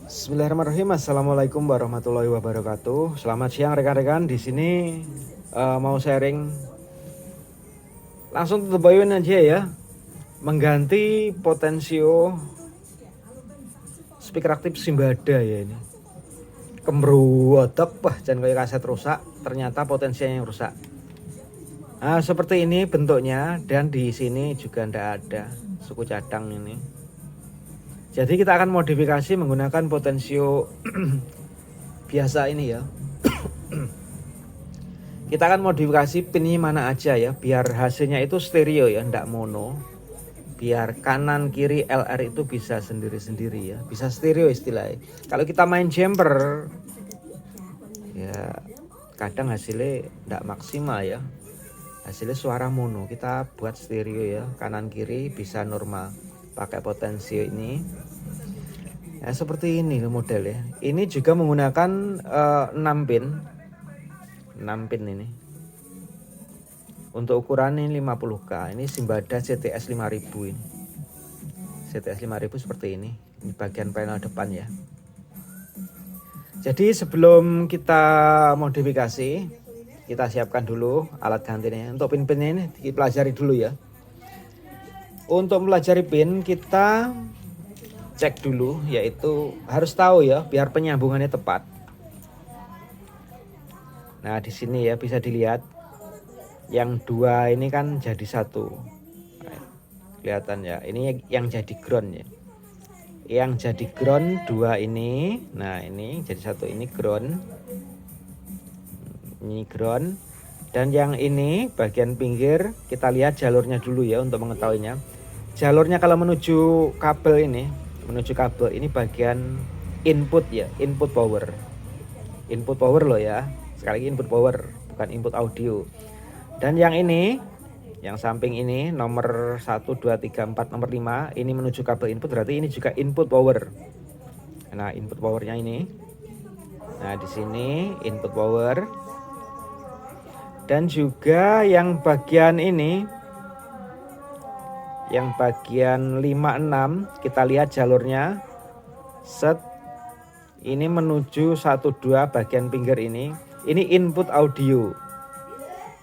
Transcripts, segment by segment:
Bismillahirrahmanirrahim. Assalamualaikum warahmatullahi wabarakatuh. Selamat siang rekan-rekan. Di sini mau sharing langsung tutup bayun aja ya. Mengganti potensio speaker aktif Simbada ya ini. Kembruwotek, wah jangan kayak kaset rusak. Ternyata potensinya yang rusak. Nah, seperti ini bentuknya dan di sini juga tidak ada suku cadang ini. Jadi kita akan modifikasi menggunakan potensio biasa ini ya. Kita akan modifikasi pinnya mana aja ya, biar hasilnya itu stereo ya, tidak mono. Biar kanan kiri LR itu bisa sendiri-sendiri ya, bisa stereo istilahnya. Kalau kita main jumper ya kadang hasilnya tidak maksimal ya. Hasilnya suara mono, kita buat stereo ya, kanan kiri bisa normal pakai potensio ini. Ya seperti ini modelnya. Ini juga menggunakan 6 pin ini. Untuk ukuran ini 50K. Ini Simbada CTS 5000 ini. CTS 5000 seperti ini. Ini bagian panel depan ya. Jadi sebelum kita modifikasi, kita siapkan dulu alat gantinya. Untuk pin-pinnya ini dipelajari dulu ya. Untuk mempelajari pin kita cek dulu, yaitu harus tahu ya biar penyambungannya tepat. Nah di sini ya bisa dilihat yang dua ini kan jadi satu. Nah, kelihatan ya, ini yang jadi ground ya. Yang jadi ground dua ini, nah ini jadi satu, ini ground. Ini ground. Dan yang ini bagian pinggir kita lihat jalurnya dulu ya untuk mengetahuinya. Jalurnya kalau menuju kabel ini bagian input ya, input power. Input power loh ya. Sekali lagi input power, bukan input audio. Dan yang ini, yang samping ini nomor 1 2 3 4 nomor 5, ini menuju kabel input, berarti ini juga input power. Nah, input powernya ini. Nah, di sini input power. Dan juga yang bagian ini, yang bagian 56 kita lihat jalurnya set ini menuju 12 bagian pinggir ini input audio.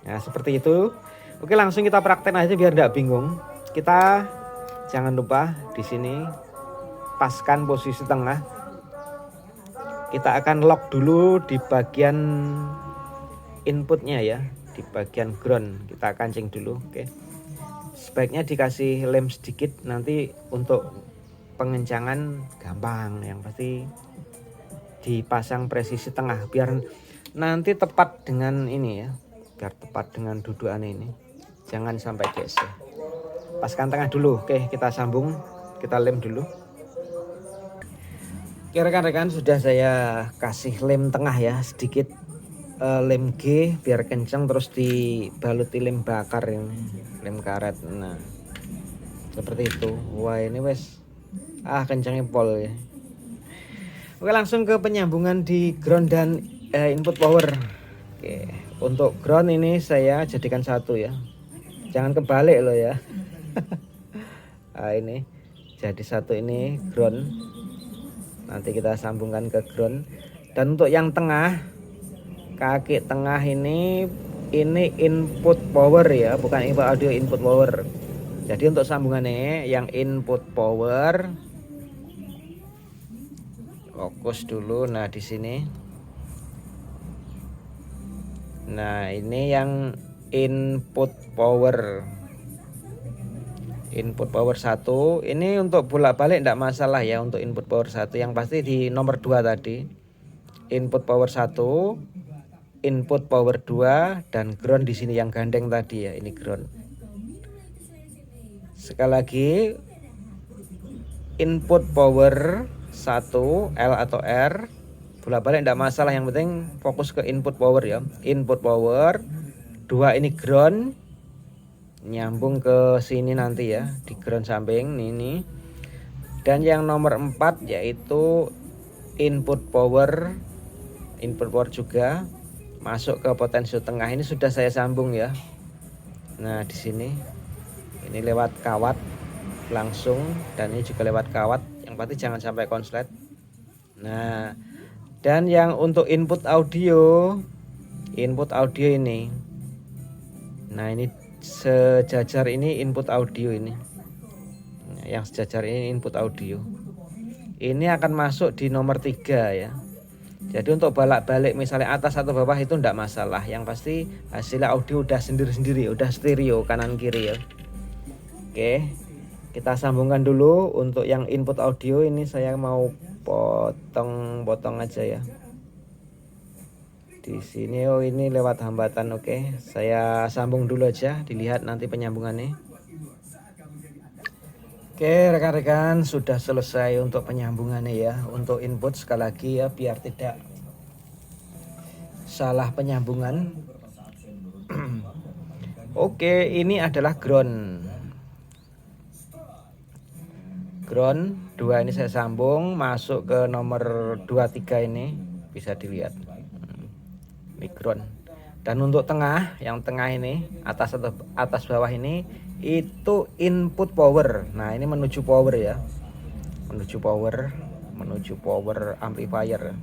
Nah seperti itu. Oke, langsung kita praktek aja biar tidak bingung. Kita jangan lupa di sini paskan posisi tengah. Kita akan lock dulu di bagian inputnya ya, di bagian ground kita kancing dulu. Oke, sebaiknya dikasih lem sedikit, nanti untuk pengencangan gampang. Yang pasti dipasang presisi tengah biar nanti tepat dengan ini ya, biar tepat dengan dudukan ini, jangan sampai geser. Paskan tengah dulu. Oke, kita sambung, kita lem dulu. Oke rekan-rekan, sudah saya kasih lem tengah ya, sedikit lem G biar kencang, terus dibaluti lem bakar ini, lem karet. Nah seperti itu. Wah ini wes kencangnya pol ya. Oke, langsung ke penyambungan di ground dan input power. Oke, untuk ground ini saya jadikan satu ya, jangan kebalik loh ya. Nah ini jadi satu, ini ground, nanti kita sambungkan ke ground. Dan untuk yang tengah, kaki tengah ini input power ya, bukan input audio, input power. Jadi untuk sambungannya yang input power, fokus dulu. Nah di sini, nah ini yang input power, input power 1 ini untuk bolak-balik tidak masalah ya. Untuk input power 1 yang pasti di nomor 2 tadi, input power 1, input power 2, dan ground di sini yang gandeng tadi ya, ini ground. Sekali lagi, input power 1 L atau R bolak-balik tidak masalah, yang penting fokus ke input power ya. Input power 2 ini ground, nyambung ke sini nanti ya, di ground samping ini. Dan yang nomor 4 yaitu input power juga masuk ke potensio tengah. Ini sudah saya sambung ya. Nah di sini ini lewat kawat langsung, dan ini juga lewat kawat. Yang pasti jangan sampai konslet. Nah, dan yang untuk input audio ini, nah ini sejajar ini input audio ini, yang sejajar ini input audio ini akan masuk di nomor 3 ya. Jadi untuk balik misalnya atas atau bawah itu enggak masalah, yang pasti hasilnya audio udah sendiri-sendiri, udah stereo kanan kiri ya. Oke, kita sambungkan dulu. Untuk yang input audio ini saya mau potong aja ya. Di sini ini lewat hambatan. Oke, saya sambung dulu aja, dilihat nanti penyambungannya. Oke rekan-rekan, sudah selesai untuk penyambungannya ya. Untuk input sekali lagi ya, biar tidak salah penyambungan. Oke, ini adalah ground 2 ini saya sambung masuk ke nomor 23 ini, bisa dilihat ini ground. Dan untuk tengah, yang tengah ini atas atau atas bawah ini itu input power. Nah ini menuju power ya, menuju power amplifier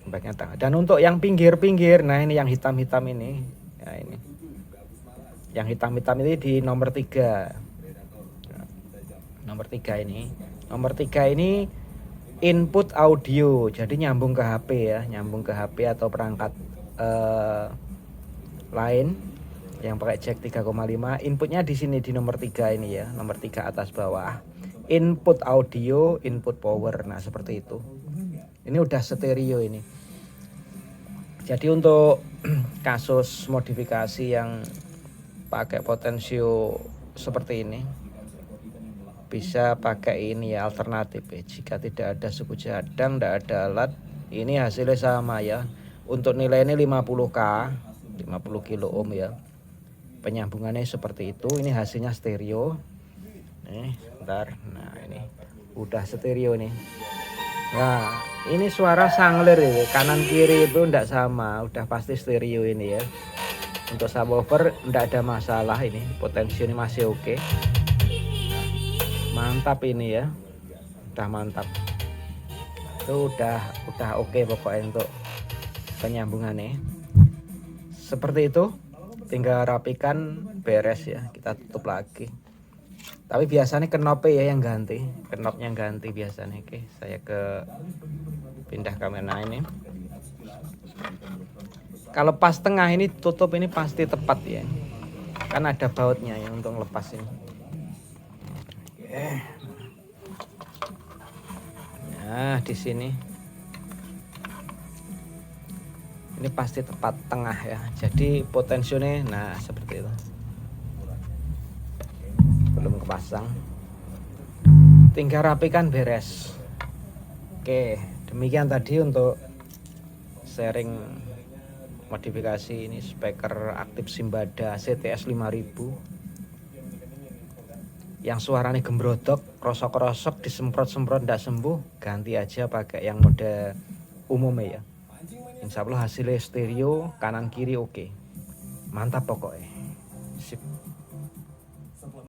bagian tengah. Dan untuk yang pinggir-pinggir, nah ini yang hitam-hitam ini ya, ini yang hitam-hitam ini di nomor 3. Nomor 3 ini input audio, jadi nyambung ke HP ya, nyambung ke HP atau perangkat lain yang pakai jack 3,5. Inputnya di sini di nomor 3 ini ya, nomor 3 atas bawah. Input audio, input power. Nah, seperti itu. Ini udah stereo ini. Jadi untuk kasus modifikasi yang pakai potensio seperti ini, bisa pakai ini ya, alternatif ya. Jika tidak ada suku cadang, tidak ada alat, ini hasilnya sama ya. Untuk nilai ini 50K, 50 kilo ohm ya. Penyambungannya seperti itu. Ini hasilnya stereo. Nih, bentar. Nah, ini udah stereo nih. Nah, ini suara sangler ya. Kanan kiri itu enggak sama, udah pasti stereo ini ya. Untuk subwoofer enggak ada masalah ini. Potensi ini masih oke. Mantap ini ya. Udah mantap. Itu udah oke pokoknya untuk penyambungannya. Seperti itu. Tinggal rapikan, beres ya, kita tutup lagi. Tapi biasanya knopnya ya yang ganti, knopnya yang ganti biasanya. Oke, saya pindah kamera ini. Kalau pas tengah ini tutup ini pasti tepat ya, kan ada bautnya ya untuk lepas ini. Nah di sini ini pasti tepat tengah ya, jadi potensinya nah seperti itu, belum kepasang, tinggal rapikan, beres. Oke, demikian tadi untuk sharing modifikasi ini speaker aktif Simbada CTS 5000 yang suaranya gembrodok, krosok-krosok, disemprot-semprot ndak sembuh, ganti aja pakai yang mode umum ya. Insya Allah hasilnya stereo kanan kiri oke. Mantap pokoknya. Sip.